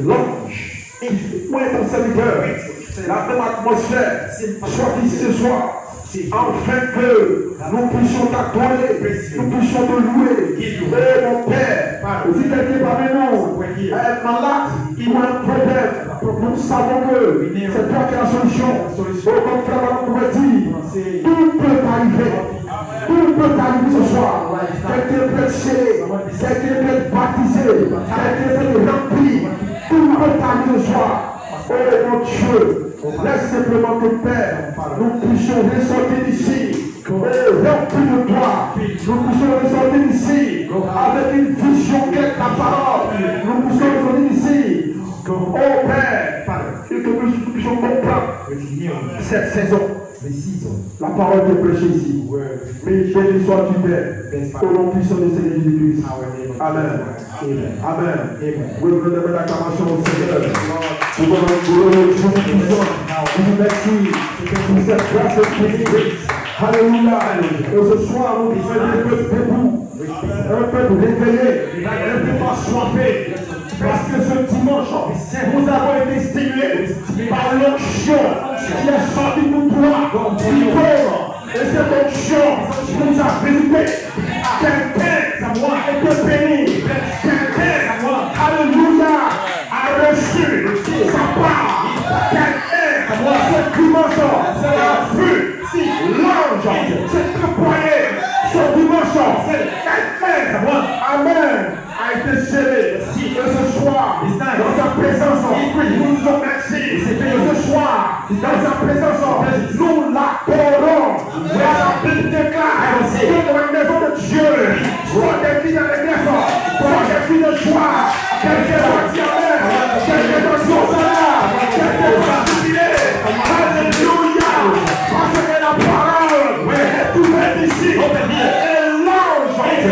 L'ange. Moi et ton serviteur, la même atmosphère, soit ici ce soir, afin que nous puissions t'adorer, nous puissions te louer. Et mon Père, si quelqu'un parmi nous est malade, il a un problème, nous savons que c'est toi qui as la solution. Comme frère pourrait dire, tout peut arriver. Tout peut arriver ce soir. Quelqu'un peut être scellé, quelqu'un peut être baptisé, quelqu'un peut être rempli. Tout peut arriver ce soir. Oh mon Dieu, laisse simplement que Père, nous puissions ressortir d'ici. Oh, remplis de toi. Nous puissions ressortir d'ici avec une vision qui est ta parole. Nous puissions ressortir d'ici. Oh Père, que nous puissions comprendre cette saison. La parole est prêchée ici. Mais béni sois-tu, Père, au nom puissant de Seigneur Jésus-Christ. Amen. Amen. Oui, vous donnez l'acclamation au Seigneur. Nous vous remercions merci pour cette grâce infinie. Alléluia. Et ce soir, nous disons un peuple debout, un peuple réveillé, un peuple assoiffé. Parce que ce dimanche, nous avons été stimulés par l'onction qui est sortie de toi, du corps. Et cette onction nous a visité. Quelqu'un a été béni. Quelqu'un, alléluia, a reçu sa part. Quelqu'un, ce dimanche, a vu l'ange s'est déployé. Ce dimanche, quelqu'un, amen, a été scellé. Et ce soir, dans sa présence, nous nous remercions. Et ce soir, dans sa présence, nous l'adorons. La Bible déclare que dans la maison de Dieu, soit des filles d'allégresse, soit des filles de joie. Quelqu'un doit dire amen, quelqu'un doit dire hosanna, quelqu'un doit jubiler. Alléluia. Parce que la parole est ouverte ici. Et l'ange est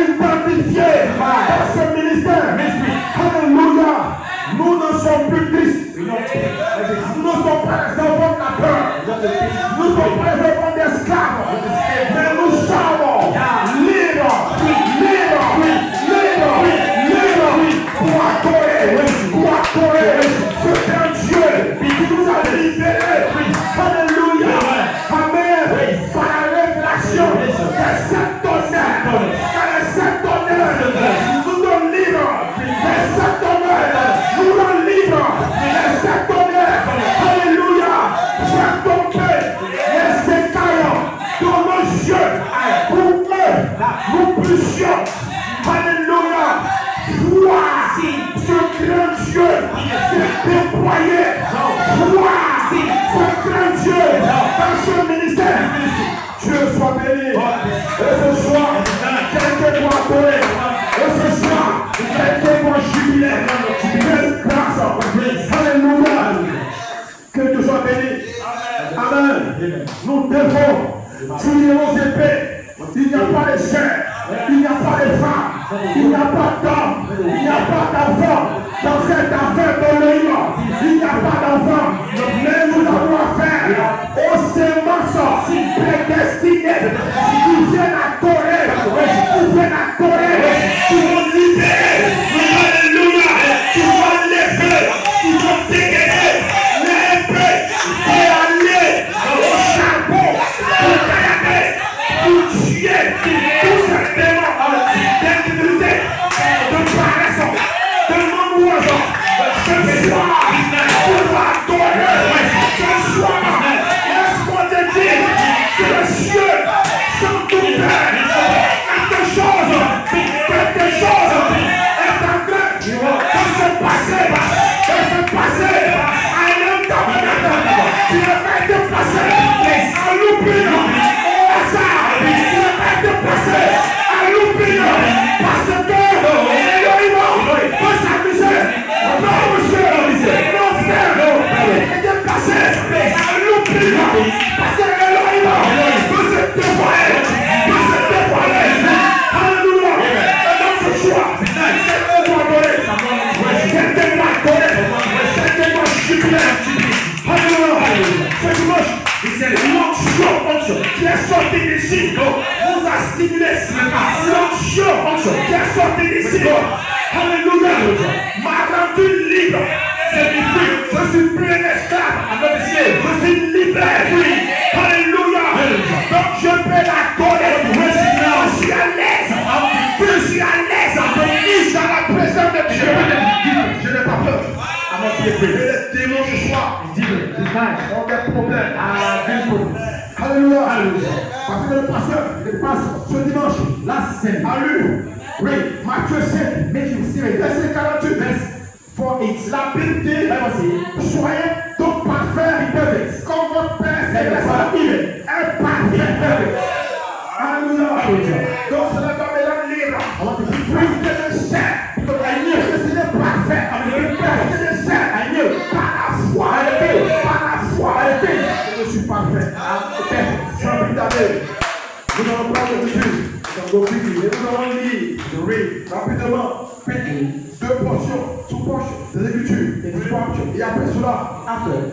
identifié dans ce ministère. Alléluia. Nous ne sommes plus tristes. Nous ne sommes pas les enfants de la peur. Nous ne sommes pas les enfants d'esclaves. Mais nous sommes libres. Pour adorer ce grand Dieu qui nous a libérés. Alléluia. Amen. Par la révélation des sept tonnerres. Les sept tonnerres nous donnent libres. Les sept tonnerres nous donnent libres. Les sept tonnerres. Alléluia. Faire tomber les écailles dans nos yeux. Pour que nous puissions. Alléluia. Voir ce grand Dieu s'est déployé. Voir ce grand Dieu dans ce ministère. Dieu soit béni. Et ce soir, quelqu'un doit adorer. Et ce soir, quelqu'un doit jubiler. Grâce. Alléluia. Que Dieu soit béni. Amen. Nous devons tirer nos épées. Il n'y a pas de chair, il n'y a pas de femme, il n'y a pas d'homme, il n'y a pas d'enfant dans cette affaire de l'œil. Il n'y a pas d'enfant, mais nous avons affaire aux semences prédestinées qui viennent adorer, qui vont libérer. Alléluia, qui vont lever, qui vont dégainer les épées et aller au charbon pour tailler, pour tuer tout simplement d'intimité, de paresse, de non-oiseau. Ce soir, pour adorer, ce soir, laisse-moi te dire que le ciel sont ouverts. Quelque chose est en train de se passer. Un homme qui ne va être déplacé. Un loupino, au hasard, qui ne va être déplacé. Un loupino, parce que Elohim peut s'amuser. Non, monsieur, non, frère, il est déplacé. Un loupino, parce que Elohim peut se dévoiler. Alléluia. Et donc ce soir, quelqu'un doit adorer. Quelqu'un doit adorer. Quelqu'un doit jubiler. Alléluia. Ce dimanche, c'est l'onction qui est sortie d'ici. Nous a stimulé. L'onction qui est sortie d'ici. Alléluia. m'a rendu libre. Je suis plus esclave. Je suis libéré. Alléluia. Donc je peux l'adorer. Je suis à l'aise. Je suis à l'aise. Dans la présence de Dieu. Je n'ai pas peur. Et les démons ce soir, ont des problèmes. Alléluia. Parce que le pasteur, ce dimanche, a lu Matthieu 7, verset 48. For it's la Bible dit, soyez donc parfaits, comme votre Père céleste est parfait. Alléluia. Donc cela va me rendre libre. Puisque je sais que je suis parfait. Puisque je sais par la foi, je suis parfait. Sans plus tarder, nous allons prendre le Dieu. Nous allons lire rapidement deux portions, sous-portions des Écritures. Et après cela,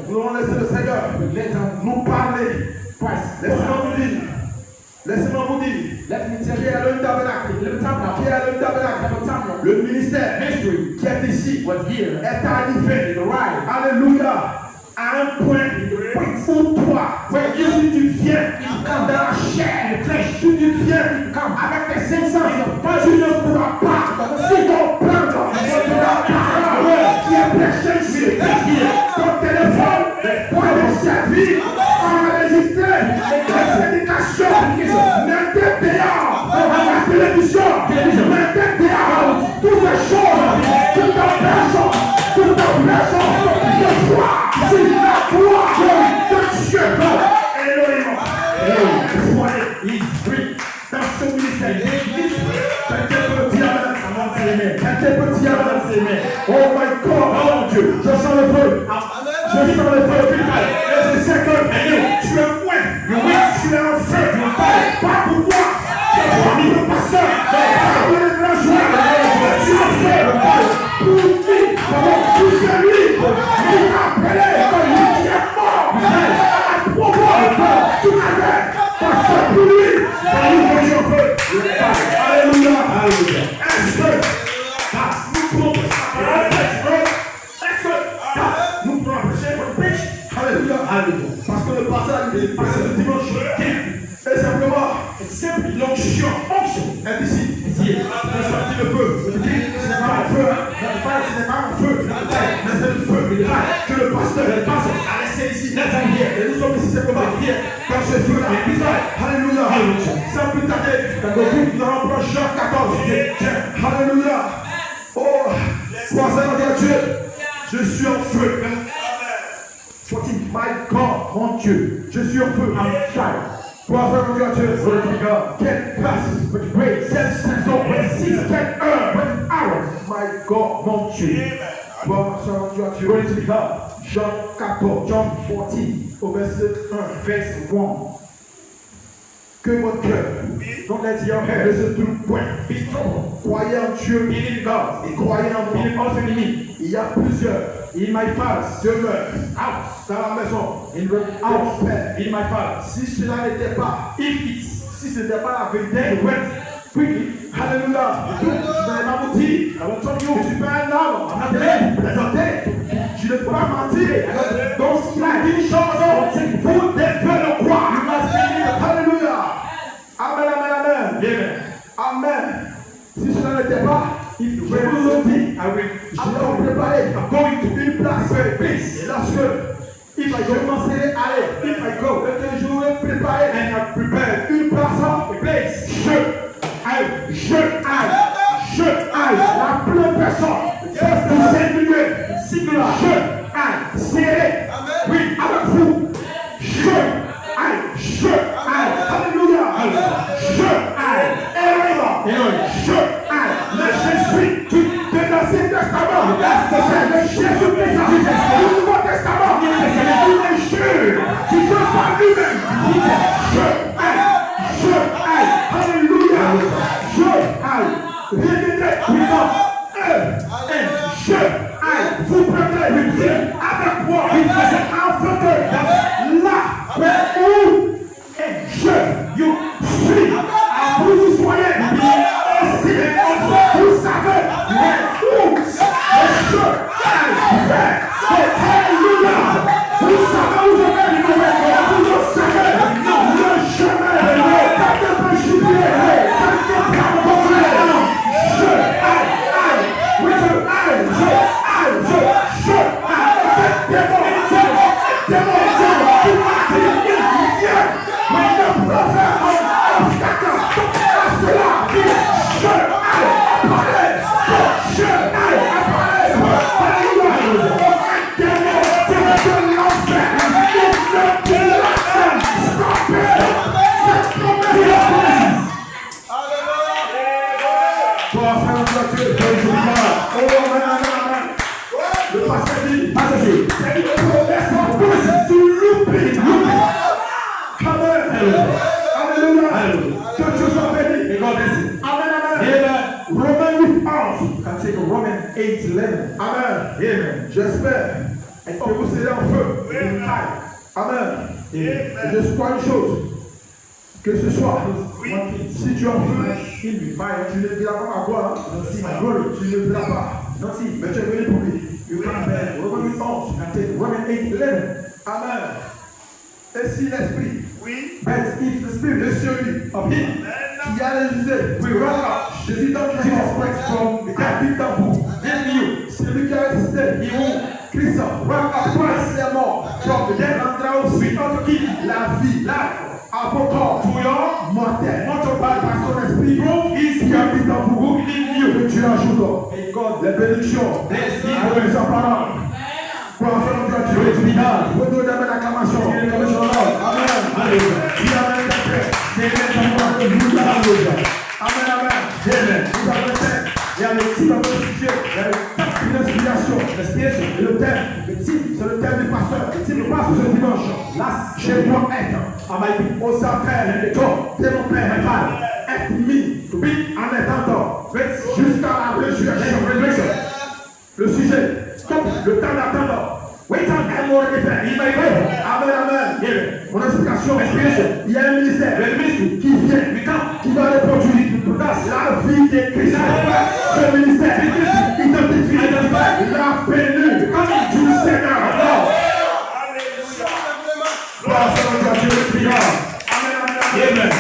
nous allons laisser le Seigneur nous parler. Laissez-moi vous dire, qui est le tabernacle, le ministère qui est ici, est arrivé, alléluia, à un point où toi, si tu viens dans la chair, si tu viens avec tes 500, tu ne pourras pas, si ton plan, qui est prêché ici, ton téléphone, pour aller servir, enregistrer les prédications, mettez dehors, la télévision, mettez dehors, toutes ces choses, tout t'empêche de voir si la gloire de Dieu, Elohim, soyez inscrits dans ce ministère. Oh my God, oh Dieu, je sens le feu. Je sens le feu. Et je sais que tu es loin. Tu es en feu. Pas pour moi. C'est pour le pasteur. Pour les grands joueurs. Tu es en feu. Pour qui? Pour celui qui t'a appelé. Qui est mort. Pour moi. Tu m'avais. Parce que pour lui, je suis en feu. Alléluia. Est-ce que nous pouvons prêcher pour le péché? Alléluia. Parce que le passage de dimanche est simplement l'onction est ici. Je sentis le feu. Ce n'est pas un feu. Mais c'est le feu que le pasteur a laissé ici. Et nous sommes ici simplement dans ce feu-là. Alléluia. Sans plus tarder, nous allons prendre Jean 14. Alléluia. Oh, croisez à Dieu. Je suis en feu. My God, mon Dieu, je suis en feu. I'm fire. Croisez à Dieu. Quelle place, quelle saison, quelle heure, quelle hour. My God, mon Dieu. Croisez à Dieu. Jean 14, John 14, au verset 1, verset 1. Que votre cœur, donc les dieux, ne se trouve point. Croyez en Dieu, et croyez en moi. Il y a plusieurs. In my father's demeure, house, dans la maison, in the house, in my father. Si cela n'était pas, si ce n'était pas la vérité, quickly, hallelujah. Je n'ai pas menti. Je suis pas un homme. Présenté. Je ne peux pas mentir. Donc, s'il a dit une chose, vous devez le croire. Alléluia. Amen, amen, amen. Amen. Si cela n'était pas, je vous le dis, je vais préparer. I'm going to be place. Et lorsque je commencerai à aller, if I go, et que je vais préparer, and I prepare une place, la pleine personne, pour singulier, singular, serré, oui, avec vous, alléluia, le Jésus de l'Ancien Testament, le Jésus-Christ du Nouveau Testament, il est Dieu qui veut par lui-même, alléluia, reviendrez vous prendrez avec moi, afin que là où je suis, vous soyez aussi, vous savez où Romans 8:11. Amen. Amen. J'espère que vous serez en feu. Amen. Et je crois une chose. Que ce soit, si tu es en feu, In me fire, tu ne verras pas ma gloire. don't see my glory. Tu ne verras pas. Don't see. Mais tu es venu pour lui. You come back. Romains 11. And take Romans 8:11. Amen. Et si l'esprit But if the spirit de celui of him qui a réalisé, will rise up, Jésus dans Jesus Christ from the dead, habite dans vous. in you, Celui qui a résisté, he will Christ, après les morts, from the dead viendra aussi without to give la vie, life à vos corps, to your mortel, mortal par body. son esprit, His qui habite dans vous. who live in you. Que Dieu ajoute May God les bénédictions bless you. avec les paroles. Pour en faire notre Glory to be Dieu. done. Vous nous donnez l'acclamation. Amen. Hallelujah. Il amène la paix. Hallelujah. Amen, amen. Vous avez fait. Il y a le titre de notre sujet. Il y a une inspiration. L'inspiration. Et le thème. Le titre, c'est le thème du pasteur. Le titre du pasteur ce dimanche. Là, je dois être à ma vie. Aux affaires de Dieu, de mon Père, my Father. Être mis, to be en attendant. Jusqu'à la résurrection. Le sujet. Le temps d'attendre. Wait on and more effect. Amen, amen. Mon explication, il y a un ministère qui vient, qui va reproduire la vie de Christ. Ce ministère identifie la venue du Seigneur. Gloire à Dieu le Seigneur. Amen.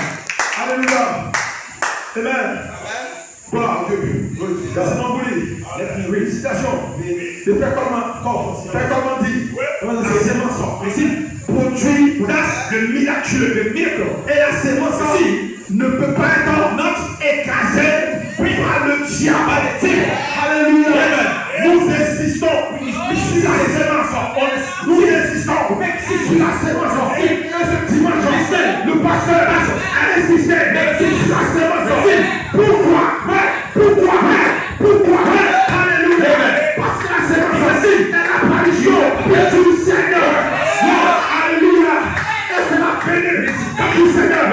Alléluia. Amen. Gloire à Dieu. Laissez-moi vous lire. Citation. De faire comment dit. La sémence ici produit le miracle. Et la sémence ici ne peut pas être écrasée par le diable. Alléluia. Nous insistons sur la sémence. Nous insistons sur la sémence. Ce dimanche, le pasteur a insisté sur la sémence. Pourquoi? Alléluia. Parce que la sémence est l'apparition du Seigneur. Alléluia. Et c'est la venue du Seigneur.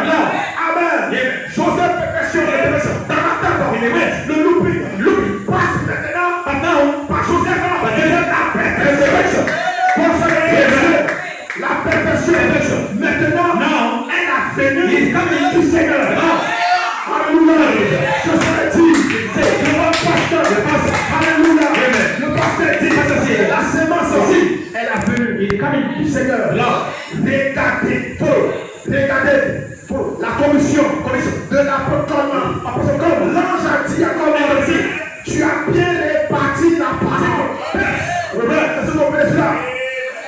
Amen. Joseph péché dans la tête. Le loup passe maintenant par Joseph. La perfection. La perfection. Maintenant, elle a venu du Seigneur. Alléluia. Je serais dit, c'est le pasteur. Alléluia. Le pasteur dit, la sémence aussi, elle a venu. Il est comme du Seigneur. Regardez, la commission de l'apôtre comme l'ange a dit à Corneille, tu as bien réparti la parole. C'est ce qu'on fait là.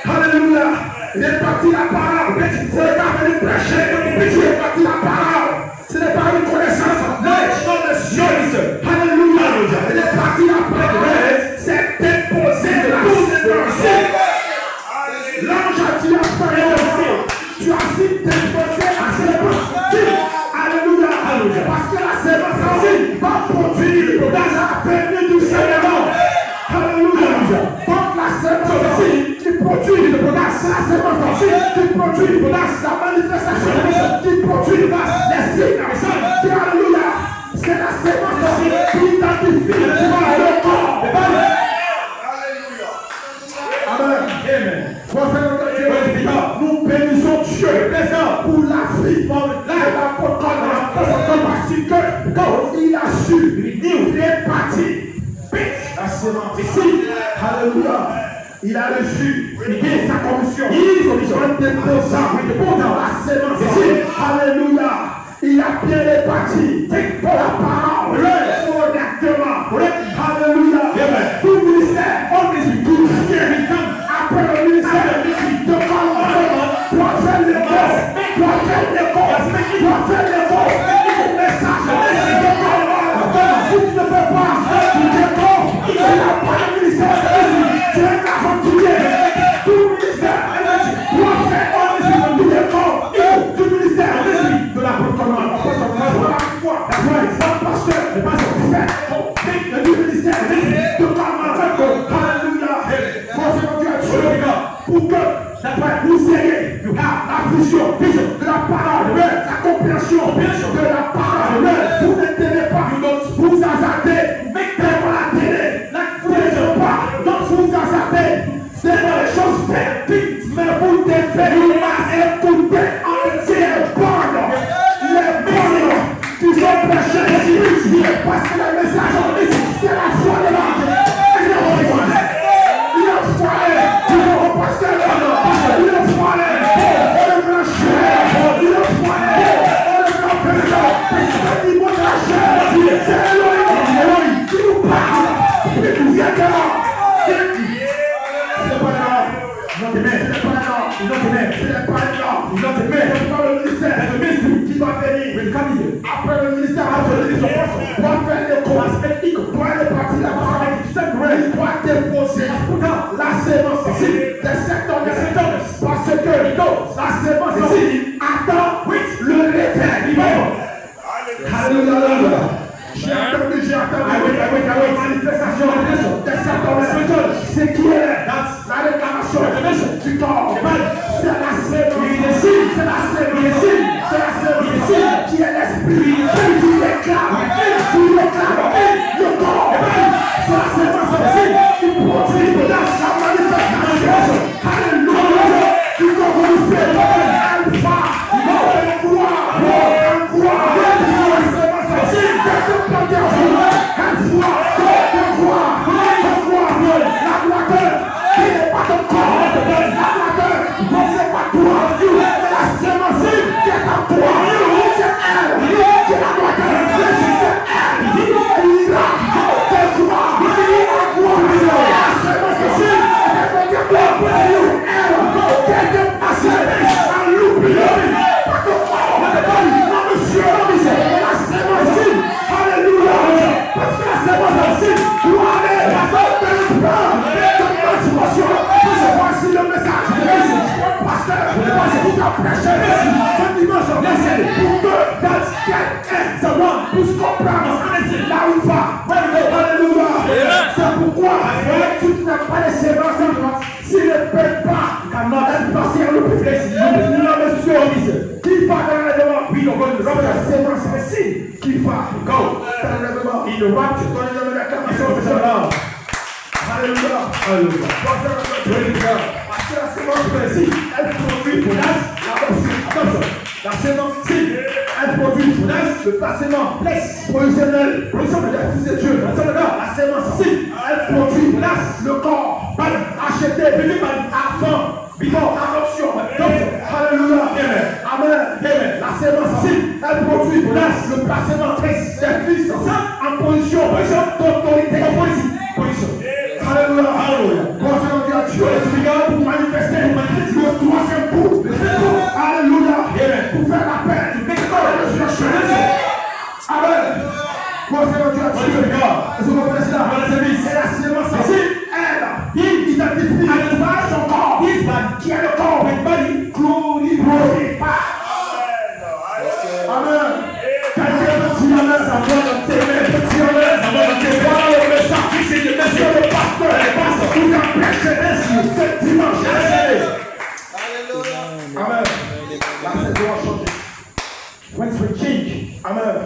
Alléluia. Réparti la parole. C'est pas venu prêcher. Tu répartis la parole. Ce n'est pas une connaissance. Non, c'est une science. Alléluia. Réparti la parole. C'est déposé de la sémence. L'ange a dit à Pharaon, tu as si déposé la sémence. Alléluia. Parce que la sémence aussi va produire dans la venue du Seigneur. Alléluia. Donc la sémence aussi qui produit la sémence aussi qui produit la manifestation qui produit les signes. Alléluia. C'est la sémence aussi qui identifie le corps. Amen. Nous bénissons Dieu pour la vie de l'apôtre parce qu'il a su répartir la sémence ici. Alléluia. Il a reçu sa commission en déposant la sémence ici. Alléluia. Il a bien réparti pour la parole correctement. Alléluia. Tout ministère, après le ministère de parole, doit faire les messages de parole. Si tu ne fais pas, tu découvres, il n'y a pas de ministère. Tu es aventurier. Tout ministère doit faire du ministère de la proclamation. La foi, le pasteur, le pasteur, vous m'écoutez entière bonne. Les bonnes qui sont prêchées ici, parce que le message en ici, c'est la foi de l'âge. Il est foi, il est pasteur, il est foi, il est blancheur, il est foi, il est blancheur, c'est le mot de la chair, c'est Elohim qui nous parle, et qui vient de là. Après le ministère, doit faire les courses ethniques, doit aller partir là-bas, il doit déposer la sémence ici, des secteurs, parce que la sémence ici attend le réveil. Alléluia. J'ai entendu manifestation des secteurs, ce qui est la réclamation du corps, c'est la sémence, c'est la sémence qui est l'esprit, qui déclare le corps, c'est la sémence qui produit la manifestation. Alléluia. Tu commences à alpha, c'est pourquoi tu n'as pas les sémences, s'il ne paie pas, être passé à l'hôpital, qui va dans l'enlèvement, la sémence est signe qui va dans l'enlèvement, il ne va que dans l'enlèvement de la réclamation. Alléluia. Parce que la sémence ici, elle produit pour l'adoption. La sémence ici, elle produit pour le placement provisionnel, production de la fils de Dieu. La sémence ici, elle produit le corps, acheté, avant, before adoption. Alléluia. Amen. La sémence ici, elle produit le placement des fils en position d'autorité. Alléluia. Alléluia. Dieu est pour manifester le troisième coup. Alléluia. Pour faire la paix. Amen. C'est la sémence ici. Elle identifie son corps. Qui est le corps. Glorifie. Amen. Amen. When we change, amen.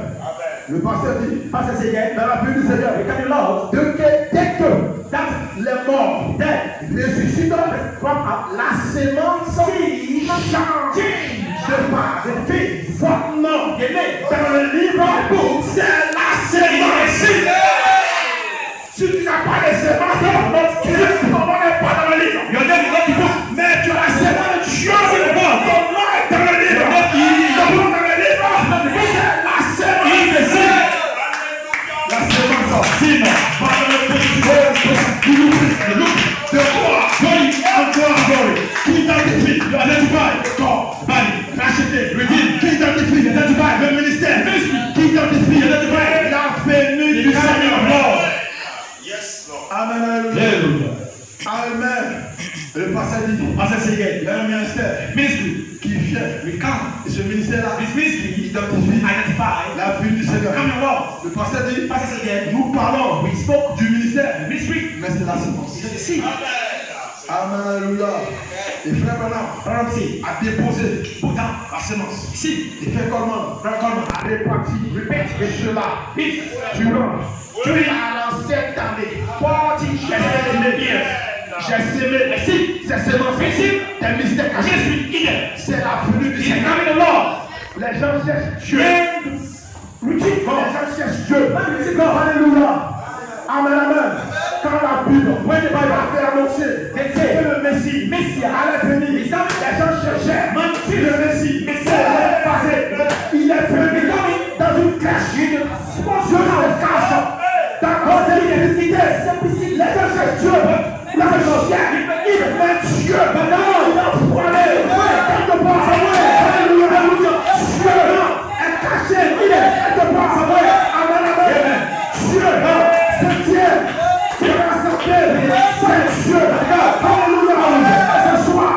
Le pasteur dit, dans la pluie du Seigneur, dès que les morts ressuscitent, la sémence change de part, de fille, votre nom, dans le livre, c'est la sémence. Si tu n'as pas de sémence, tu ne peux pas dans le livre. Mais tu as la sémence de Dieu, ton nom est dans le livre. Le ministère qui identifie la venue du Seigneur. Amen. Amen. Le pasteur dit, il y a un ministère qui vient. Et ce ministère-là identifie la venue du Seigneur. Le pasteur dit, nous parlons du ministère, mais c'est la sémence. Amen. Alléluia. Et frère Branham a déposé la sémence. Il fait comment? A réparti et cela durant à cette année. 40 years. J'ai semé ces semences des mystères cachés. C'est la venue du Seigneur. Les gens cherchent Dieu. Les gens cherchent Dieu. Alléluia. Amen, amen. Quand la Bible va faire annoncer que le Messie allait venir, les gens cherchaient le Messie. Il est venu dans une crèche. Dieu le cache. Dans la simplicité. Les gens cherchent Dieu. La chien, il met Dieu. Maintenant, il a poilé. Quelque part, alléluia. Dieu est caché. Il est quelque part. Amen, amen. Dieu se tient. Tu vas s'appeler. C'est Dieu. Alléluia. Ce soir,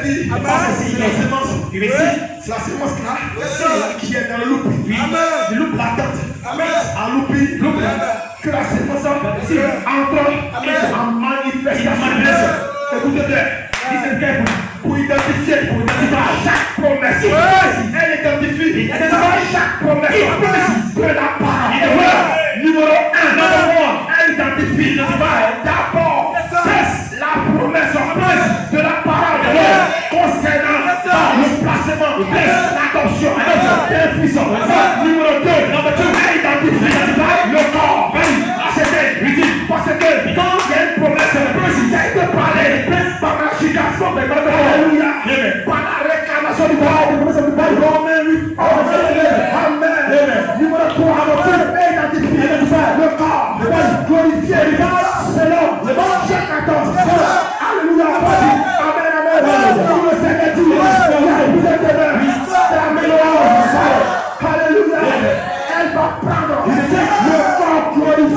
dit, c'est la sémence. C'est la sémence là qui est dans le loup. Le loup latente. En loupi, que la sémence entre en manifestation. Écoutez-le. Pour identifier chaque promesse. Elle identifie chaque promesse de la parole. Numéro 1, elle identifie d'abord la promesse de la parole de Dieu concernant le placement, l'adoption, des fils. Numéro 2, elle identifie le corps. Parce que quand il y a une promesse, il y a été parlé par la chigasson de Alléluia. Par la réclamation du corps, Romains 8. Amen. Numéro 3, elle identifie le corps. Glorifié selon le Matthieu 14. Alléluia. Amen. Vous le Seigneur dit, vous êtes demain. Alléluia. Elle va prendre le corps glorifié.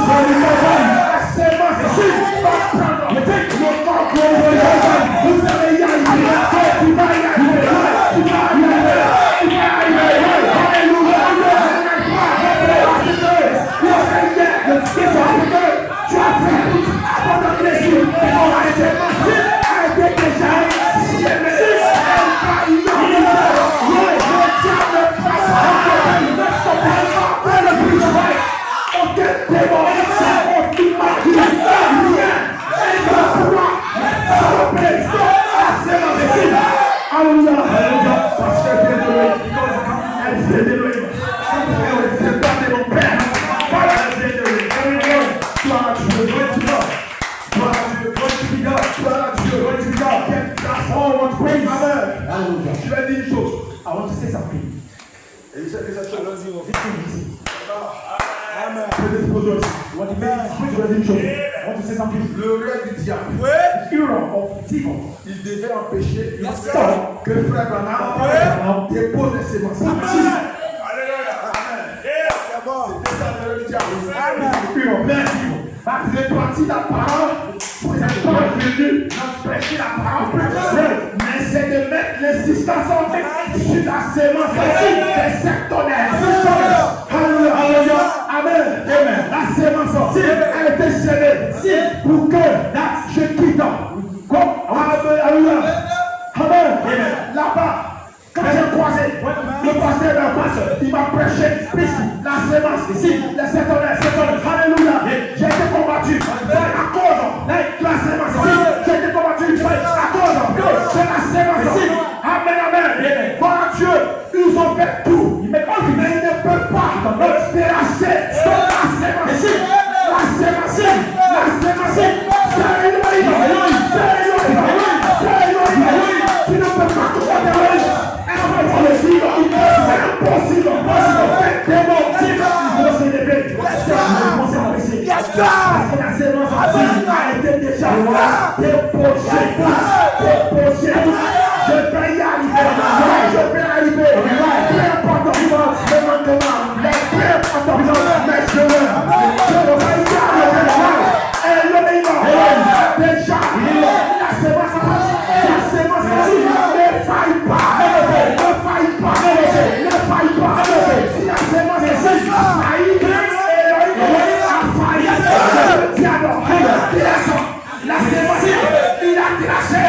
La sémence va prendre le corps glorifié. Vous allez y arriver. Tu vas y arriver. Alléluia. Tu as fait pendant que les yeux a été déjà je vais dire une chose. Avant de say something. Et vous savez cette chose. Amen. Je vais dire une chose. Avant de say something. Le rêve du diable. Hero of devil. Il devait empêcher que frère Branham dépose les sémences. Alléluia. C'est bon. C'était ça le rêve du diable. Amen. Merci. Vous êtes parti de la parole. Vous êtes pas venu d'empêcher la parole. Mais c'est de mettre l'insistance sur la sémence des sectonnaires. Alléluia. Amen. La sémence, elle a été semée pour que je quitte. Alléluia. Amen. Là-bas, quand j'ai croisé le pasteur d'un pasteur, il m'a prêché la sémence ici, les sectonnaires. Alléluia. J'ai été combattu à cause de la sémence. J'ai été combattu à cause de la sémence. Amen. Voilà Dieu, ils ont fait tout. Mais ils ne peuvent pas terrasser la sémence. La sémence. Tu ne peux pas tout faire. Impossible. Parce que la sémence a été déjà déposée. Je vais y arriver. Peu importe le mandement, peu importe mais je vais y arriver. Déjà, la sémence ne faille pas. Si la sémence est la sémence, il a tracé.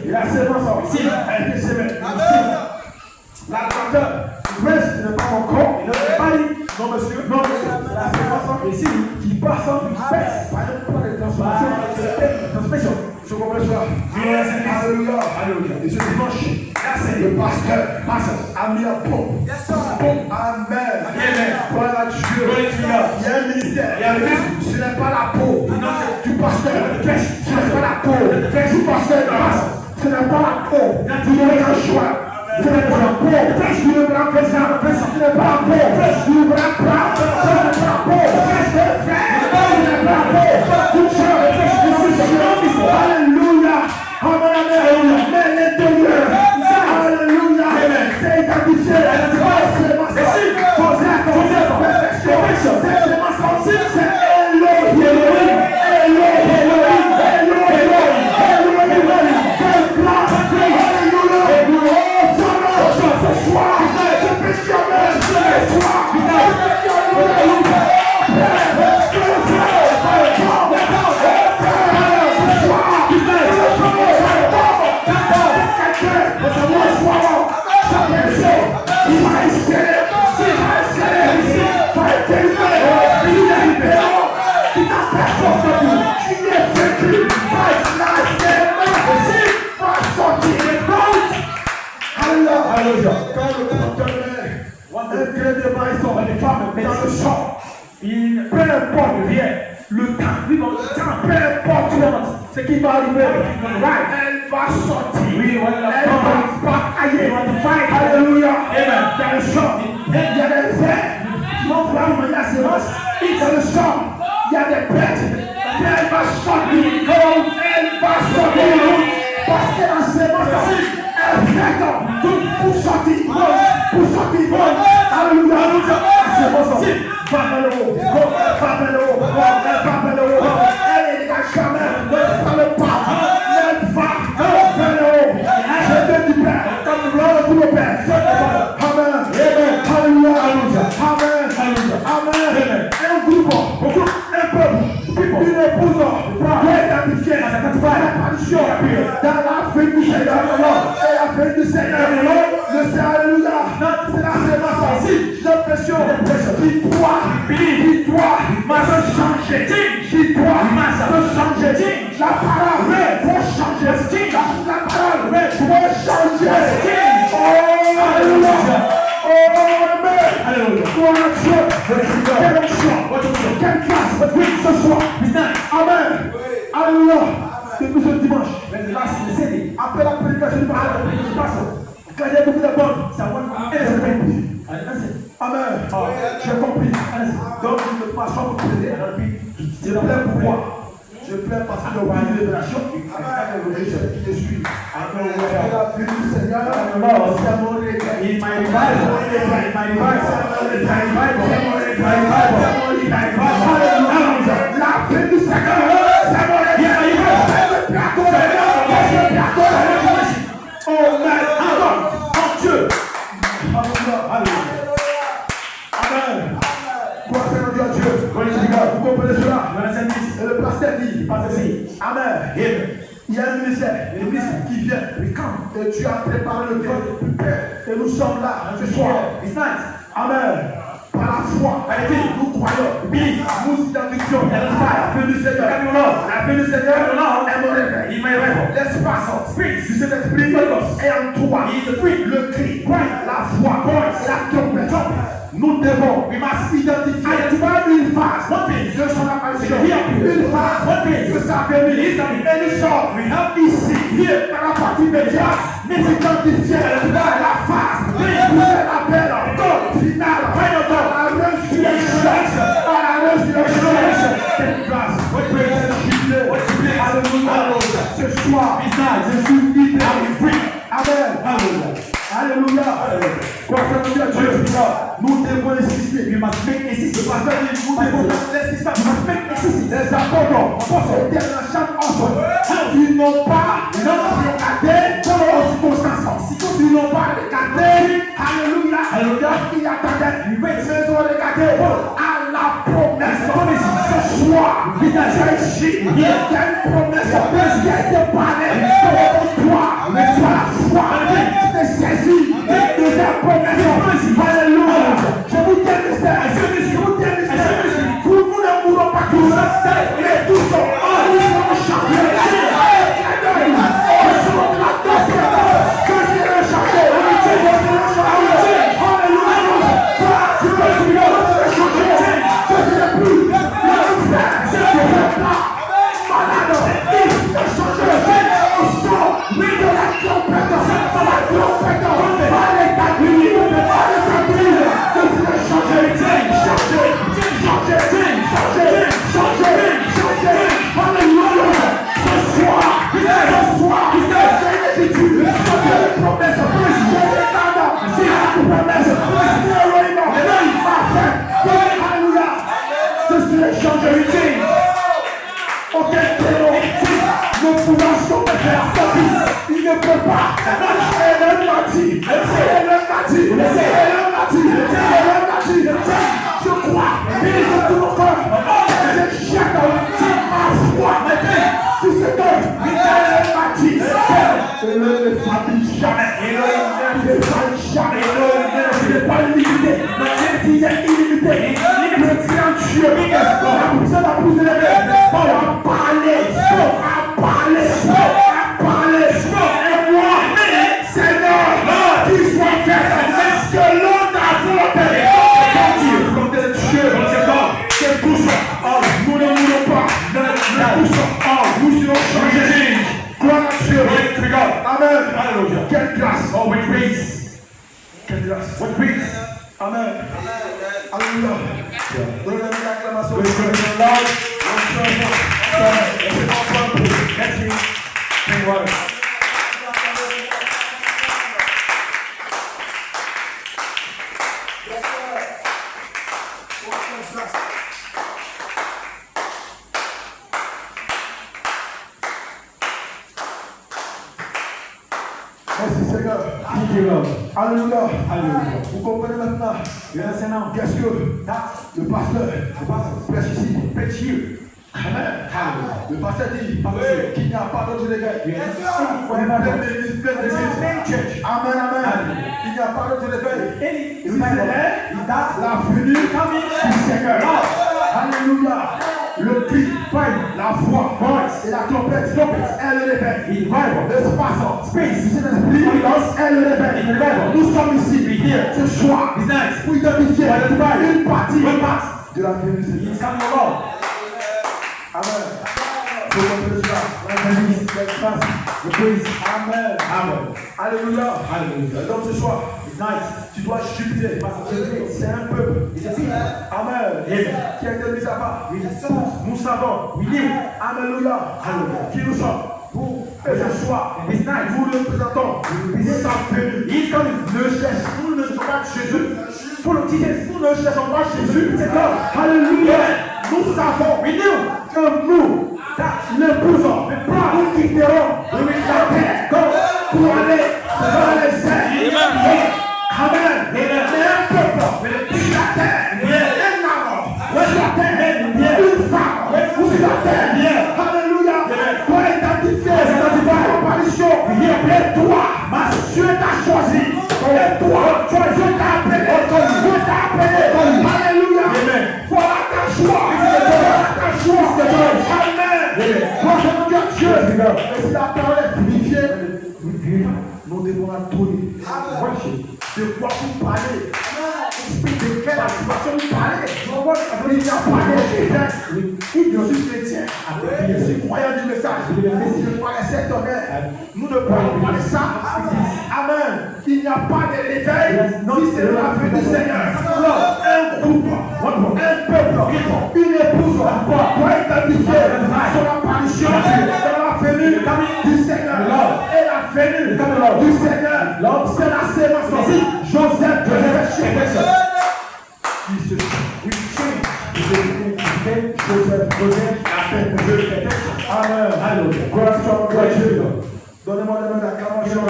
La sémence ici, elle est semée. La grandeur, reste n'est pas mon corps, il ne pas dit, non monsieur, la sémence ici, qui passe en espèce, par exemple, les transformations, je comprends ça. Alléluia. Et ce dimanche, Le pasteur a mis un pont. Amen. Voilà Dieu. Il y a un ministère. Ce n'est pas la peau du pasteur. Ce n'est pas la peau du pasteur. Ce n'est pas la peau du grand choix. Ce n'est pas la peau du grand président. Ce n'est pas la peau du grand plat. Ce n'est pas la peau du frère. Ce n'est pas la peau du chef. Alléluia. Alléluia. Mais l'intérieur. Alléluia. C'est identifié. Peu importe rien, le temps, vivre le temps, peu importe ce qui va arriver, elle va sortir, elle va batailler, alléluia, dans le champ, il y a des vers qui vont pouvoir mener la séance, dans le champ, il y a des bêtes, elle va sortir, parce que la séance, elle fait pour sortir, alléluia, c'est bon ça. Dans la vie du Seigneur, et la vie du Seigneur, le Seigneur, c'est la séance qui doit se changer, qui doit se changer. La parole doit changer, la parole doit changer. Oh, alléluia. Oh, amen. Gloire à Dieu. Quelle onction, quelle grâce, ce soir. Amen. Alléluia. Depuis ce dimanche, après la prédication du pasteur, gardez beaucoup de bonnes, ça va amen. J'ai compris. Donc, je ne passe pas pour prêter. Je plains pour moi. Je plains parce que j'ai oublié une révélation. Je sais qui je suis. Amen. La vie du Seigneur, c'est mon réveil. In my revival, la vie du Seigneur, c'est mon réveil. Oh, my Dieu. Amen. Gloire à Dieu. Vous comprenez cela? Et le pasteur dit, amen. Il y a un ministère qui vient. Et tu as préparé le cœur. Et nous sommes là ce soir. Amen. Par la foi, nous croyons, nous identifions la paix du Seigneur. La paix du Seigneur est mon réveil. L'espace du Saint-Esprit est en toi. Le cri, la foi, la trompette. Nous devons identifier une phase de son apparition, une phase de sa venue. Et nous sommes ici, dans la partie médiane, nous identifions la phase de l'appel final. Ce soir, je suis libre. Amen. Alléluia. Nous devons insister. Le pasteur dit, nous devons insister. Les apôtres étaient dans chaque ordre. Ils n'ont pas regardé dans leurs circonstances. Ils n'ont pas regardé. Alléluia. Ils attendaient. Ils ont regardé à la promesse. Ce soir, il y a une promesse qui a été parlée pour toi. Mais sois la foi. Tu te saisis de la promesse. Alléluia. Je vous dis un mystère. Nous ne mourrons pas tous. Mais tous sont champions. Que je le champion. pas. Elle m'a dit. Je crois. Et de tout mon cœur. Je jette ma foi. Si c'est elle m'a dit. Elle ne fabrique jamais. Elle ne fabrique jamais. Elle n'est pas limitée. Elle est illimitée. Le grand Dieu. Ça va pousser les mains. On va parler. Et moi, Seigneur, qu'il soit fait selon ta volonté. Volonté de Dieu, c'est tout ça. Nous ne voulons pas. Tout ça. Nous serons changés. Gloire à Dieu. Amen. Alléluia. Quelle grâce. Oh, with grace. Quelle grâce. With grace. Amen. Alléluia. Donnez-moi l'acclamation. Merci Seigneur. Alléluia. Vous comprenez maintenant qu'est-ce que le pasteur prêche ici. Amen. Le pasteur dit qu'il n'y a pas d'autre réveil. Amen. Il n'y a pas d'autre réveil. C'est la venue du Seigneur. Alléluia. Le cri, la voix, et la trompette, elle le réveille. L'espace, space, elle le réveille. Nous sommes ici, ce soir, pour identifier une partie de la venue du Seigneur. Amen. Amen. Alléluia. Donc ce soir, tu dois jubiler. C'est un peuple. Amen. Qui a été mis à part. Nous savons. Alléluia. Qui nous sommes. Et ce soir, nous le présentons. Nous ne cherchons pas Jésus. Nous ne cherchons pas Jésus. Alléluia. Nous savons que nous l'épousons, nous quitterons la terre pour aller dans les airs. Amen. Mais un peuple, la terre, un homme, la terre, une femme, la terre. Alléluia. Pour identifier la apparition. Et toi, Dieu t'a choisi. Et toi, Dieu t'a appelé. Alléluia. Voilà ta joie. Amen. Dieu. Et si la parole est purifiée, nous devons la tourner. De quoi vous parlez? De quelle situation vous parlez? Il n'y a pas de chrétien. Je suis chrétien. Je suis croyant du message. Je crois les sept honneurs. Nous ne parlons pas de ça. Amen. Il n'y a pas de réveil. Si c'est la venue du Seigneur. Un groupe, un peuple, une épouse pour identifier son apparition dans la venue du Seigneur. Et la venue du Seigneur, c'est la sémence. Joseph, qui se Amen. Donnez-moi la main d'acclamation.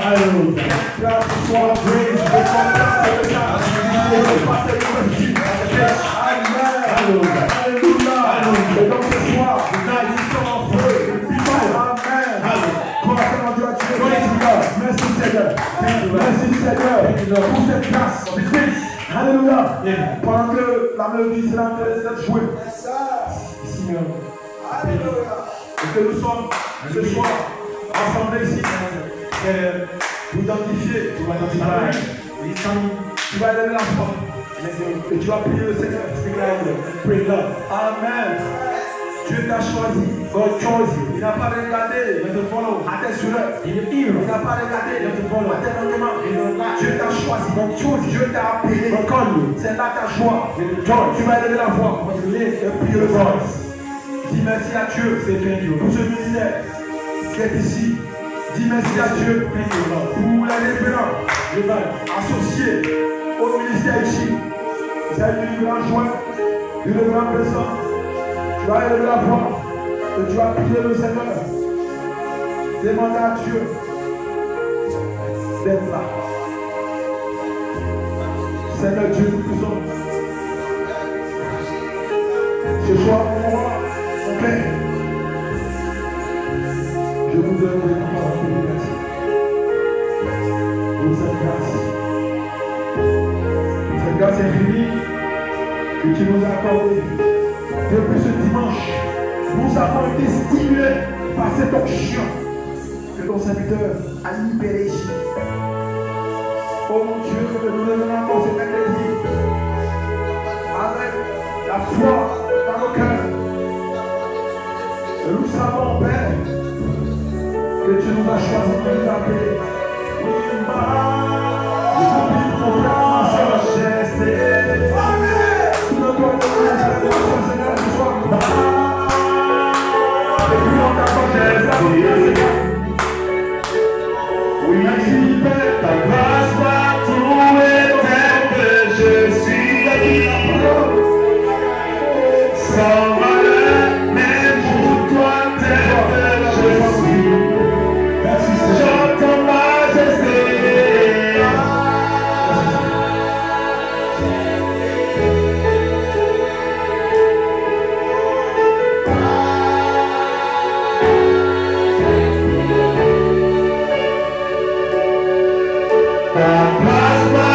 Alléluia. Grâce soit praise. Alléluia. Et donc ce soir, nous sommes en feu. Amen. Merci Seigneur. Merci Seigneur pour cette grâce. Alléluia. Pendant que la mélodie sera en train d'être jouée. Alléluia. Et que nous sommes ce soir ensemble ici pour identifier. Tu vas élever la foi. Et tu vas prier le Seigneur. Pray God. Amen. Dieu t'a choisi. God chose you. Il n'a pas regardé à tes sourires. Il n'a pas regardé à tes moments. Dieu t'a choisi. Dieu t'a appelé. C'est là ta joie. Tu vas élever la voix. Et prier le Seigneur. Dis merci à Dieu. Pour ce ministère qui est ici. Dis merci à Dieu. Pour les référents associés au ministère ici. C'est une grande joie. Une grande présence. Tu vas élever la voix et tu vas prier le Seigneur. Demande à Dieu d'être là. Seigneur Dieu, nous faisons. Ce soir, mon Père, je vous donne les paroles de merci. Pour cette grâce infinie que tu nous as accordée. Depuis ce dimanche, nous avons été stimulés par cette onction que ton serviteur a libérée ici. Oh mon Dieu, que nous levons encore cet après-midi avec la foi dans nos cœurs. Et nous savons, Père, que tu nous as choisis pour nous appeler. Nous prie pour ton frère, ma soeur, Amen. Nous ne pouvons pas nous Seigneur, ce soir. Et puis on t'accorde, oui, merci, Père, ta grâce partout est telle que je suis sans valeur, mais pour toi tel que je suis. Merci, j'entends majesté. Ta grâce